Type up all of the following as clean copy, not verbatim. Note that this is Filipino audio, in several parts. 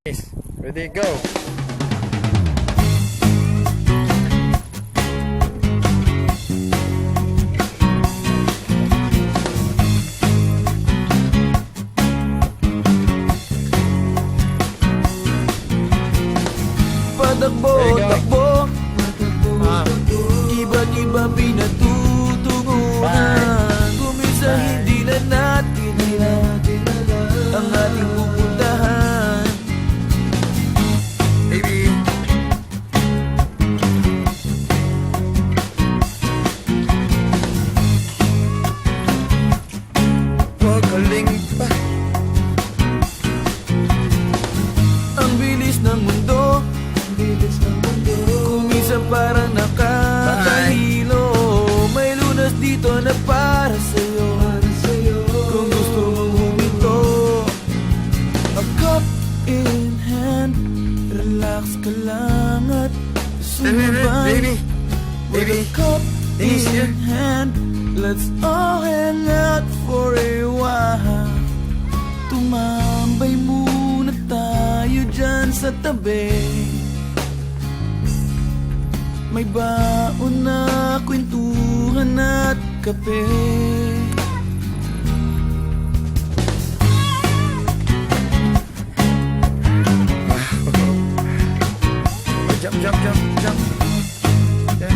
Ready, go! Patakbo, takbo, iba't iba pinatutunguhan. Kumisa hindi na natin ang ating pupuntahan. Baby! Pagaling pa! Ang bilis ng mundo, kuminsan parang nakakahilo. May lunas dito na para sa'yo, kung gusto mong huminto. A cup in hand, relax ka lang at sumabay. With a cup in hand, let's all hang out for a while. Tumambay muna tayo dyan sa tabi. May baon na kwentuhan at kape. Jump, jump, jump, jump! Yeah.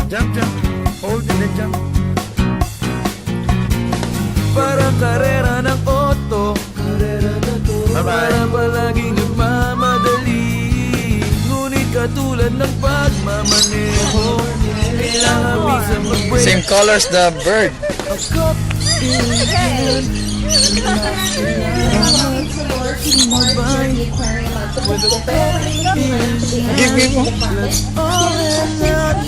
Jump, jump! Hold and then jump! Parang karera ng auto, Bye-bye! para palaging nagmamadali. Ngunit katulad ng pagmamaneho, kailangan minsan mag-break. Same colors the bird. A cup in hand, with a cup in hand, Give me more. let's all hang out